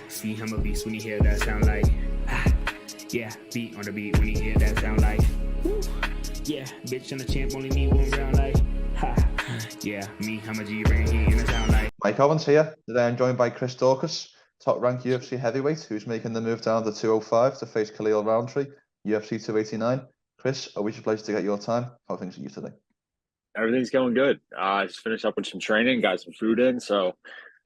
See, I'm a beast when you hear that sound like, yeah, beat on the beat when you hear that sound like, woo. Yeah, bitch, I'm a champ, only need one round like, yeah, me, I'm a G-Ring, he in the sound like. Mike Owens here. Today I'm joined by Chris Daukaus, top-ranked UFC heavyweight, who's making the move down to 205 to face Khalil Rountree, UFC 289. Chris, always a pleasure to get your time. How are things with you today? Everything's going good. I just finished up with some training, got some food in. So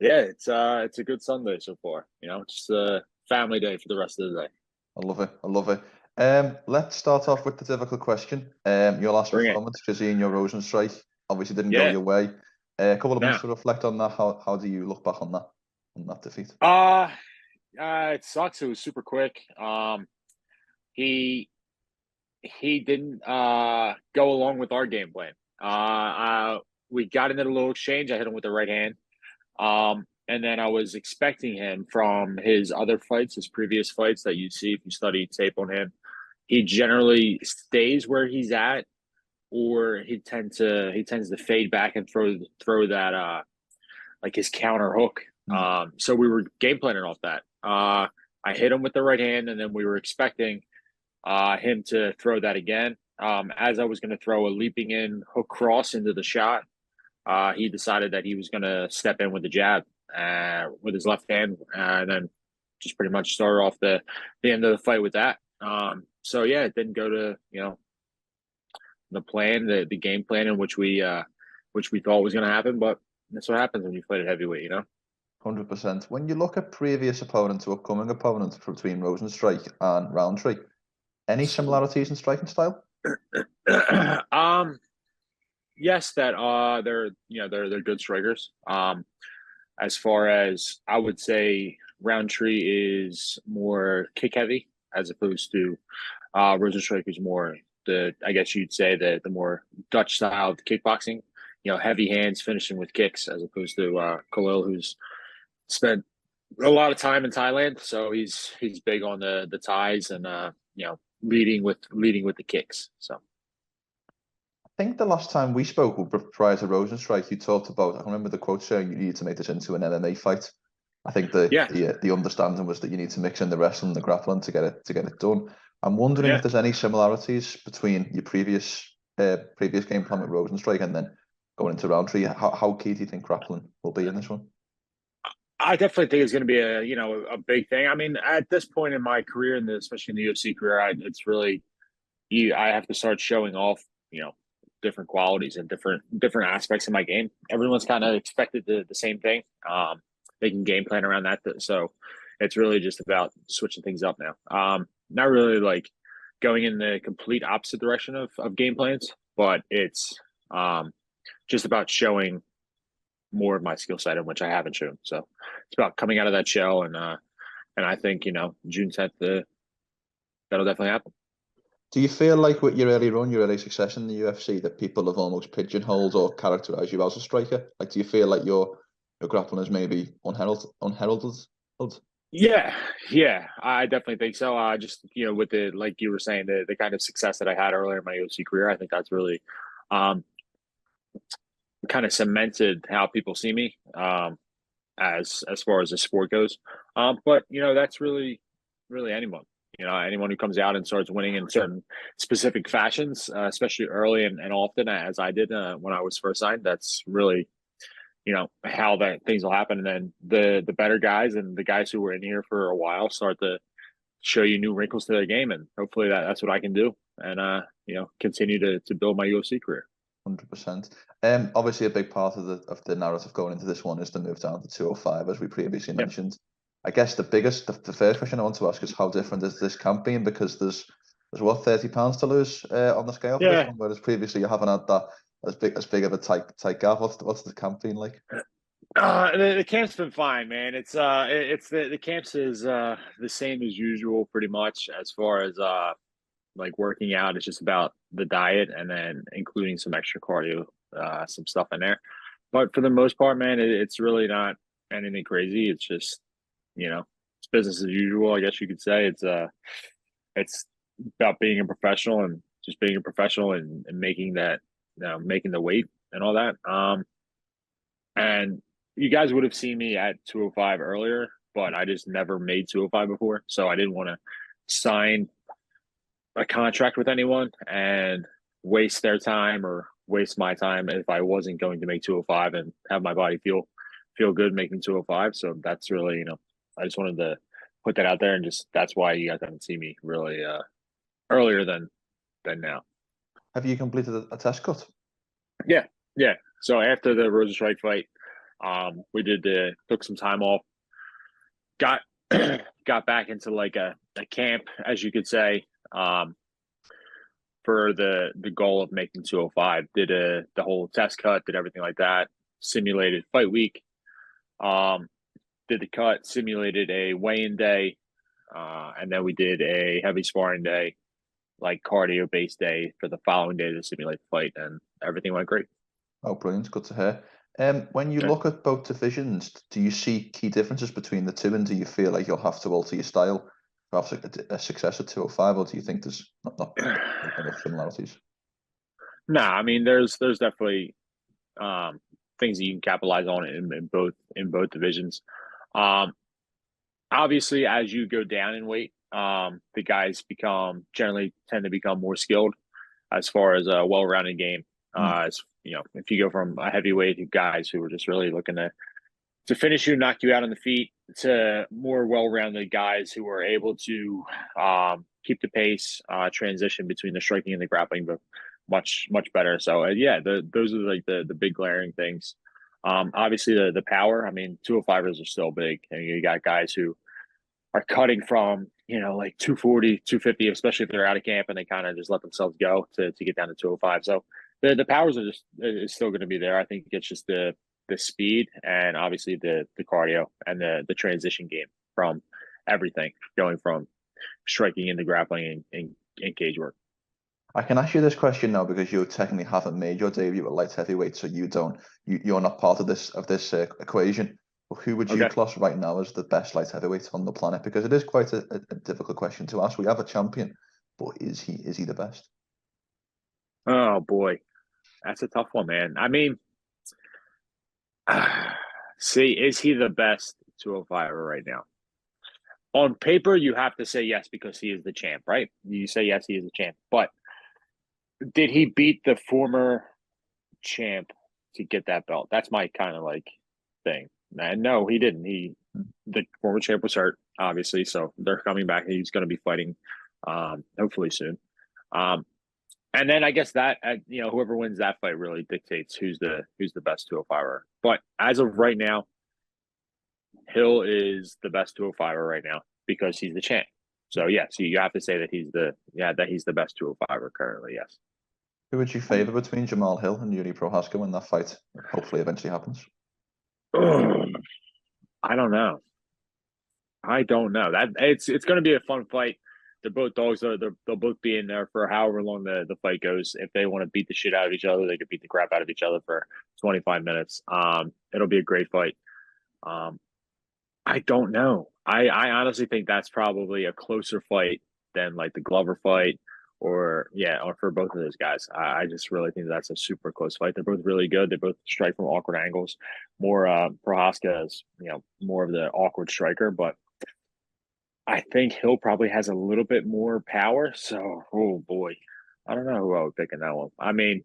yeah, it's a good Sunday so far. Just a family day for the rest of the day. I love it. I love it. Let's start off with the difficult question. Your last Bring it. performance, Kazin, Rosenstrike, obviously didn't go Yeah. your way. A couple of months Yeah. to reflect on that. How do you look back on that defeat? It sucks. It was super quick. He didn't go along with our game plan. We got into a little exchange. I hit him with the right hand. And then I was expecting him from his other fights, his previous fights that you see if you study tape on him. He generally stays where he's at, or he tends to fade back and throw that like his counter hook. So we were game planning off that. I hit him with the right hand, and then we were expecting him to throw that again. As I was going to throw a leaping in hook cross into the shot, he decided that he was going to step in with the jab with his left hand, and then just pretty much started off the end of the fight with that. So yeah, it didn't go to the plan, the game plan in which we thought was going to happen, but that's what happens when you fight at heavyweight, 100%. When you look at previous opponents or upcoming opponents between Rosenstrike and Rountree, any similarities in striking style? Yes, that they're good strikers. As far as I would say, Rountree is more kick heavy as opposed to Rosenstrike is more I guess you'd say the more Dutch style kickboxing. Heavy hands finishing with kicks as opposed to Khalil, who's spent a lot of time in Thailand, so he's big on the ties and leading with the kicks. So I think the last time we spoke prior to Rosenstrike, you talked about, I can remember the quote saying you need to make this into an MMA fight. I think the understanding was that you need to mix in the wrestling and the grappling to get it done. I'm wondering if there's any similarities between your previous game plan with Rosenstrike and then going into Rountree. How key do you think grappling will be in this one? I definitely think it's going to be a big thing. I mean, at this point in my career, and especially in the UFC career, it's really I have to start showing off different qualities and different aspects of my game. Everyone's kind of expected the same thing. They can game plan around that. So it's really just about switching things up now. Not really like going in the complete opposite direction of game plans, but it's just about showing more of my skill set in which I haven't shown. So it's about coming out of that shell, and I think June 10th that'll definitely happen. Do you feel like with your early success in the UFC that people have almost pigeonholed or characterized you as a striker? Like, do you feel like your grappling is maybe unheralded? Yeah, I definitely think so. Just with the, like you were saying, the kind of success that I had earlier in my UFC career, I think that's really kind of cemented how people see me as far as the sport goes. But that's really anyone. Anyone who comes out and starts winning in certain specific fashions, especially early and often, as I did when I was first signed, that's really, how that things will happen. And then the better guys and the guys who were in here for a while start to show you new wrinkles to their game. And hopefully that's what I can do and, continue to build my UFC career. 100%. Obviously, a big part of the narrative going into this one is the move down to 205, as we previously mentioned. I guess the first question I want to ask is how different is this camp being? Because there's what, 30 pounds to lose on the scale for this one, whereas previously you haven't had that as big of a tight gap. What's the camp been like? The camp's been fine, man. It's the camps is the same as usual, pretty much, as far as like working out. It's just about the diet and then including some extra cardio, some stuff in there. But for the most part, man, it's really not anything crazy. It's just it's business as usual, I guess you could say. It's about being a professional and just being a professional and making that, making the weight and all that. And you guys would have seen me at 205 earlier. but I just never made 205 before. So I didn't want to sign a contract with anyone and waste their time or waste my time if I wasn't going to make 205 and have my body feel good making 205. So that's really, I just wanted to put that out there, and just that's why you guys haven't seen me really earlier than now. Have you completed a test cut? Yeah. So after the Rosenstrike fight, we took some time off, got back into like a camp, as you could say, for the goal of making 205. Did the whole test cut, did everything like that, simulated fight week, did the cut, simulated a weigh-in day, and then we did a heavy sparring day, like cardio-based day for the following day to simulate the fight, and everything went great. Oh, brilliant. Good to hear. When you look at both divisions, do you see key differences between the two, and do you feel like you'll have to alter your style for a success at 205, or do you think there's not enough similarities? Nah, I mean, there's definitely things that you can capitalize on in both divisions. Obviously, as you go down in weight, the guys generally tend to become more skilled as far as a well-rounded game. As if you go from a heavyweight to guys who are just really looking to finish you, knock you out on the feet, to more well-rounded guys who are able to keep the pace, transition between the striking and the grappling, but much better. So those are like the big glaring things. Obviously the power. I mean, 205ers are still big, and you got guys who are cutting from like 240, 250, especially if they're out of camp and they kind of just let themselves go to get down to 205. So the powers is still going to be there. I think it's just the speed, and obviously the cardio and the transition game from everything, going from striking into grappling and cage work. I can ask you this question now because you technically haven't made your debut at light heavyweight, so you're not part of this equation. But who would you class right now as the best light heavyweight on the planet? Because it is quite a difficult question to ask. We have a champion, but is he the best? Oh boy, that's a tough one, man. I mean, is he the best 205er right now? On paper, you have to say yes because he is the champ, right? You say yes, he is the champ. But did he beat the former champ to get that belt? That's my kind of like thing. And no, he didn't. The former champ was hurt, obviously, so they're coming back. He's going to be fighting, hopefully soon. And then I guess that whoever wins that fight really dictates who's the best 205er. But as of right now, Hill is the best 205er right now because he's the champ. So yes, you have to say that he's the best 205er currently. Yes. Who would you favor between Jamal Hill and Yuri Prohaska when that fight hopefully eventually happens? I don't know. That it's going to be a fun fight. They're both dogs. They'll both be in there for however long the fight goes. If they want to beat the shit out of each other, they could beat the crap out of each other for 25 minutes. It'll be a great fight. I don't know. I honestly think that's probably a closer fight than like the Glover fight or for both of those guys. I just really think that's a super close fight. They're both really good. They both strike from awkward angles. More Prohaska is, more of the awkward striker, but I think Hill probably has a little bit more power. So, oh boy, I don't know who I would pick in that one. I mean,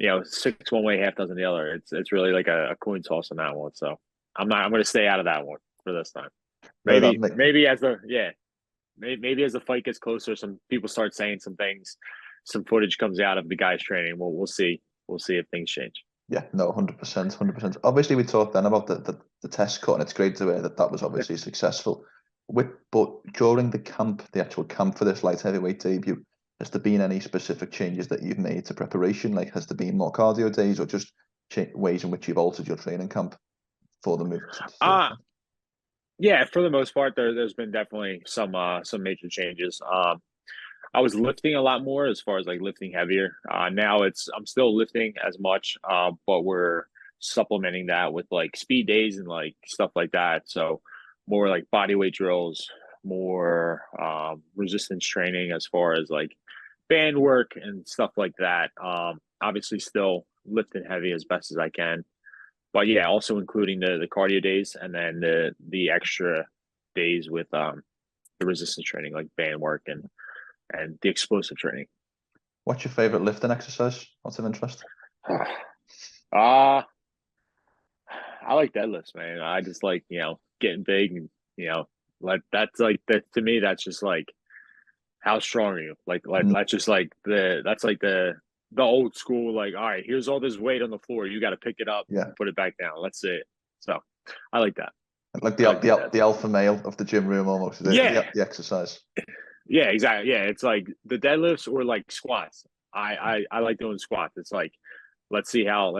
6 one way, half dozen the other. It's really like a coin toss on that one. So I'm going to stay out of that one for this time. Maybe as the fight gets closer, some people start saying some things, some footage comes out of the guys training. We'll see. We'll see if things change. Yeah, no, 100%. Obviously, we talked then about the test cut, and it's great to hear that was obviously successful. But during the actual camp for this light heavyweight debut, has there been any specific changes that you've made to preparation? Like, has there been more cardio days, or just ways in which you've altered your training camp for the move? Yeah, for the most part, there's been definitely some major changes. I was lifting a lot more as far as like lifting heavier. Now I'm still lifting as much, but we're supplementing that with like speed days and like stuff like that. So more like body weight drills, more resistance training as far as like band work and stuff like that. Obviously still lifting heavy as best as I can. but yeah, also including the cardio days and then the extra days with the resistance training, like band work and the explosive training. What's your favorite lifting exercise? What's of interest? I like deadlifts, man. I just like, getting big and, like that's like that to me, that's just like how strong are you? Like that's just like the old school, like, all right, here's all this weight on the floor. You got to pick it up and put it back down. Let's see it. So I like that. Like the alpha male of the gym room almost. The exercise. Yeah, exactly. Yeah, it's like the deadlifts or like squats. I like doing squats. It's like let's see how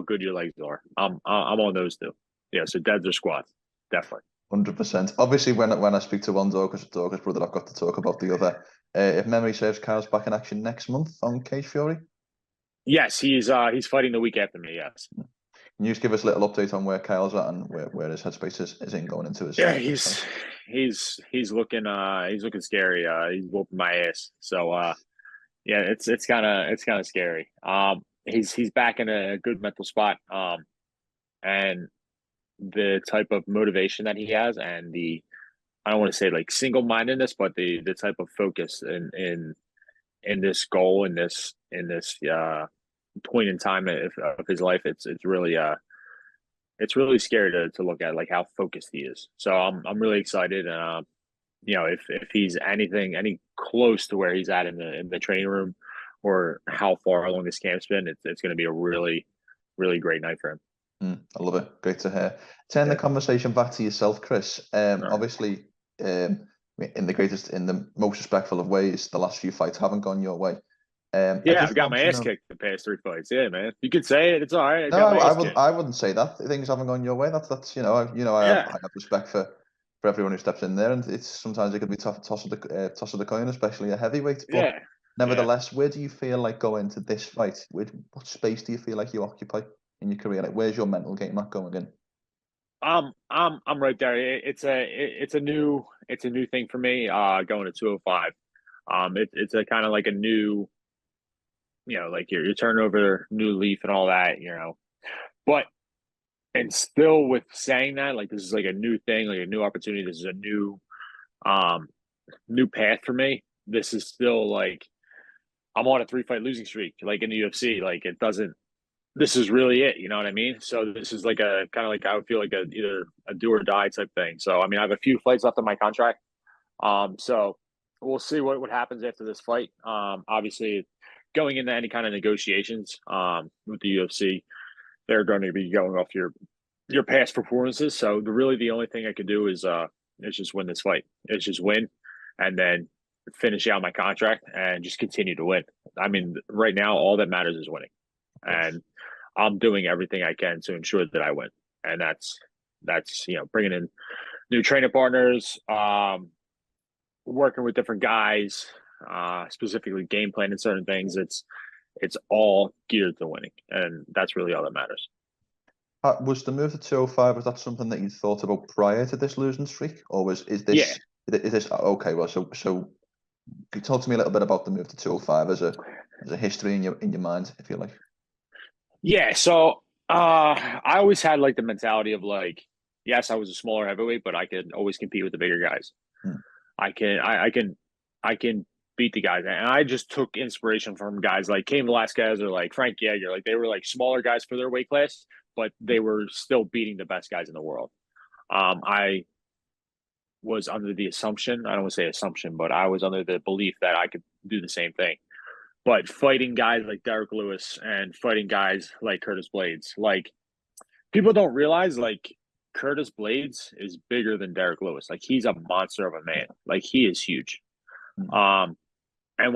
good your legs are. I'm on those two. Yeah, so deads or squats, definitely. 100%. Obviously, when I speak to one Daukaus brother, I've got to talk about the other. If memory serves, Kyle's back in action next month on Cage Fury. Yes, he's fighting the week after me. Yes. Can you just give us a little update on where Kyle's at and where his headspace is in going into his? Yeah, he's looking scary. He's whooping my ass. So yeah, it's kind of scary. He's back in a good mental spot. And the type of motivation that he has and I don't want to say like single-mindedness, but the type of focus in this goal, in this point in time of his life, it's really scary to look at, like how focused he is. So I'm really excited. If he's any close to where he's at in the training room or how far along this camp's been, it's going to be a really, really great night for him. I love it. Great to hear. Turn the conversation back to yourself, Chris. Obviously, in the most respectful of ways, the last few fights haven't gone your way. I've got my ass kicked the past 3 fights. Yeah, man. You could say it. It's all right. No, I wouldn't say that. Things haven't gone your way. That's I have respect for everyone who steps in there, and it's sometimes it can be tough toss of the coin, especially a heavyweight. But nevertheless, where do you feel like going into this fight? What space do you feel like you occupy in your career? Like, where's your mental game at going in? I'm right there. It's a new thing for me. Going to 205. It's a kind of like a new, like you're turning over new leaf and all that, But and still with saying that, like this is like a new thing, like a new opportunity. This is a new path for me. This is still like I'm on a 3-fight losing streak, like in the UFC. Like it doesn't. This is really it. You know what I mean? So this is like a kind of like I would feel like either a do or die type thing. So I mean, I have a few fights left on my contract. So we'll see what happens after this fight. Obviously, going into any kind of negotiations with the UFC, they're going to be going off your past performances. So the only thing I could do is just win this fight. It's just win, and then finish out my contract and just continue to win. I mean, right now, all that matters is winning, and I'm doing everything I can to ensure that I win. And that's bringing in new training partners, working with different guys, specifically game planning certain things. It's all geared to winning, and that's really all that matters. Was the move to 205, was that something that you thought about prior to this losing streak, or is this okay? Well, so can you talk to me a little bit about the move to 205 as a history in your mind, if you like? Yeah, so I always had like the mentality of like, yes, I was a smaller heavyweight, but I could always compete with the bigger guys. I can beat the guys, and I just took inspiration from guys like Cain Velasquez or like Frank Yeager. Like they were like smaller guys for their weight class, but they were still beating the best guys in the world. I was under the assumption, I don't want to say assumption, but I was under the belief that I could do the same thing. But fighting guys like Derek Lewis and fighting guys like Curtis Blades, like people don't realize like Curtis Blades is bigger than Derek Lewis. Like he's a monster of a man. Like he is huge. And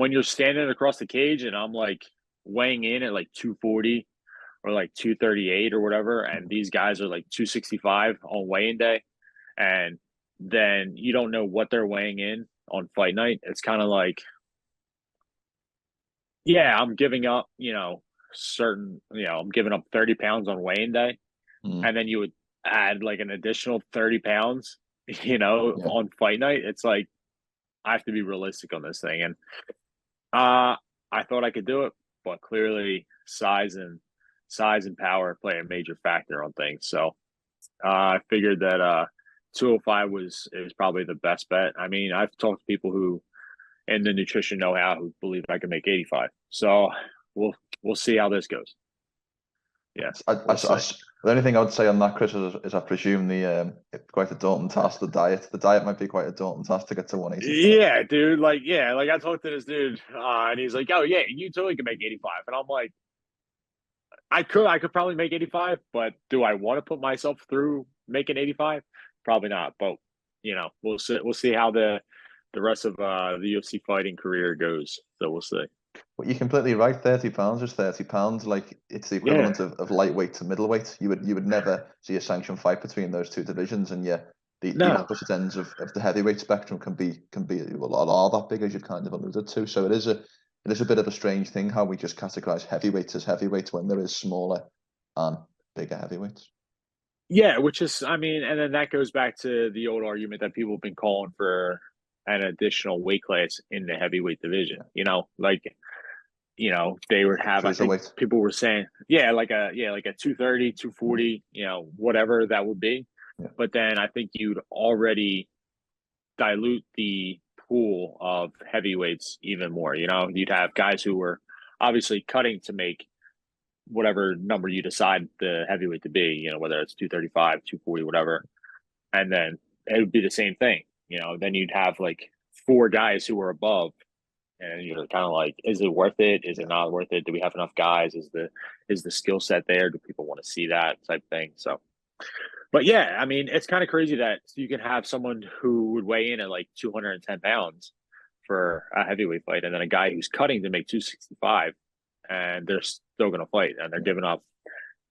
when you're standing across the cage and I'm like weighing in at like 240 or like 238 or whatever, and these guys are like 265 on weigh-in day, and then you don't know what they're weighing in on fight night, it's kind of like, yeah, I'm giving up, I'm giving up 30 pounds on weigh-in day, and then you would add like an additional 30 pounds, on fight night. It's like, I have to be realistic on this thing. And I thought I could do it, but clearly size and size and power play a major factor on things. So I figured that 205 was probably the best bet. I mean, I've talked to people who in the nutrition know-how who believe I can make 85. So we'll see how this goes. Yeah. The only thing I would say on that, Chris, is I presume it's quite a daunting task. The diet might be quite a daunting task to get to 185. Yeah, dude. Like I talked to this dude, and he's like, "Oh yeah, you totally can make 85." And I'm like, I could probably make 85, but do I want to put myself through making 85? Probably not. But we'll see how the rest of the UFC fighting career goes. So we'll see. But you're completely right. 30 pounds is 30 pounds. Like, it's the equivalent of lightweight to middleweight. You would never see a sanctioned fight between those two divisions, and the opposite ends of the heavyweight spectrum can be a lot that big, as you've kind of alluded to. So it is a bit of a strange thing how we just categorize heavyweights as heavyweights when there is smaller and bigger heavyweights. Yeah, which is, I mean, and then that goes back to the old argument that people have been calling for an additional weight class in the heavyweight division. They would have, I think people were saying, like a 230, 240, whatever that would be. Yeah. But then I think you'd already dilute the pool of heavyweights even more. You'd have guys who were obviously cutting to make whatever number you decide the heavyweight to be, whether it's 235, 240, whatever. And then it would be the same thing. Then you'd have like 4 guys who were above, and you're kind of like, is it worth it? Is it not worth it? Do we have enough guys? Is the skill set there? Do people want to see that type thing? So, but yeah, I mean, it's kind of crazy that you can have someone who would weigh in at like 210 pounds for a heavyweight fight, and then a guy who's cutting to make 265, and they're still going to fight, and they're giving up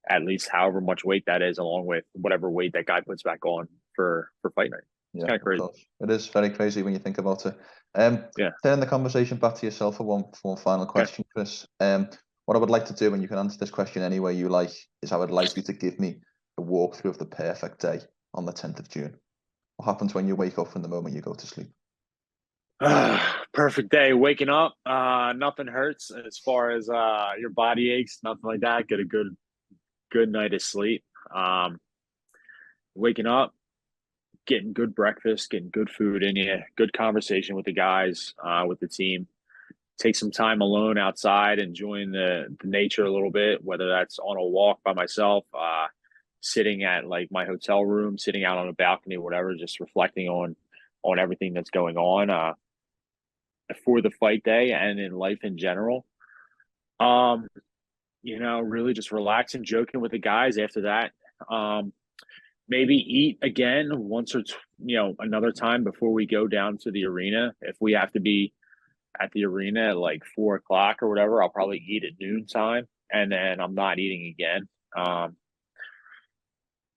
at least however much weight that is, along with whatever weight that guy puts back on for fight night. It's kind of crazy. It is very crazy when you think about it. Turn the conversation back to yourself for one final question, Chris. What I would like to do, and you can answer this question any way you like, is I would like you to give me a walkthrough of the perfect day on the 10th of June. What happens when you wake up from the moment you go to sleep? Perfect day. Waking up, nothing hurts as far as your body aches, nothing like that. Get a good night of sleep. Waking up, getting good breakfast, getting good food in you, good conversation with the guys, with the team. Take some time alone outside, enjoying the nature a little bit, whether that's on a walk by myself, sitting at like my hotel room, sitting out on a balcony, whatever, just reflecting on everything that's going on for the fight day and in life in general. Really just relaxing, joking with the guys after that. Maybe eat again once or another time before we go down to the arena. If we have to be at the arena at like 4:00 or whatever, I'll probably eat at noon time, and then I'm not eating again.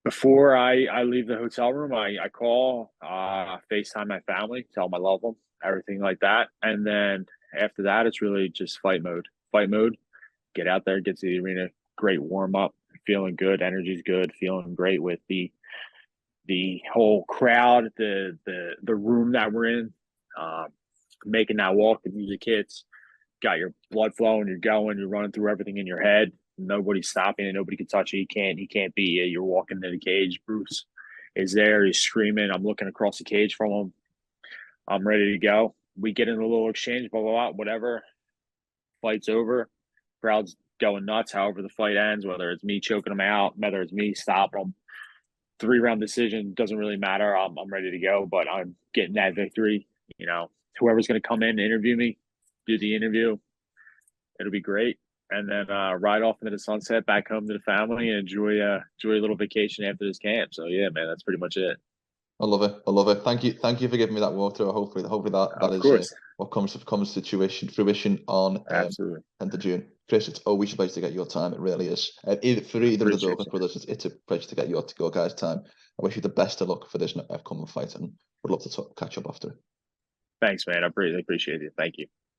Before I leave the hotel room, I call, FaceTime my family, tell them I love them, everything like that. And then after that, it's really just fight mode. Get out there, get to the arena, great warm up, feeling good, energy's good, feeling great with the whole crowd, the room that we're in, making that walk, the music hits, got your blood flowing, you're running through everything in your head. Nobody's stopping it. Nobody can touch you. He can't beat you. You're walking into the cage. Bruce is there. He's screaming. I'm looking across the cage from him. I'm ready to go. We get in a little exchange, blah, blah, blah, whatever. Fight's over. Crowd's going nuts. However the fight ends, whether it's me choking him out, whether it's me stopping him, 3-round decision, doesn't really matter. I'm ready to go, but I'm getting that victory. Whoever's going to come in and interview me, do the interview. It'll be great. And then ride off into the sunset, back home to the family, and enjoy a little vacation after this camp. So yeah, man, that's pretty much it. I love it. Thank you for giving me that walkthrough. Hopefully that is what comes to fruition on 10th of June. Chris, it's always a pleasure to get your time. It really is. For either of the Daukaus brothers, it's a pleasure to get your guys' time. I wish you the best of luck for this upcoming fight, and would love to catch up after. Thanks, man. I really appreciate it. Thank you.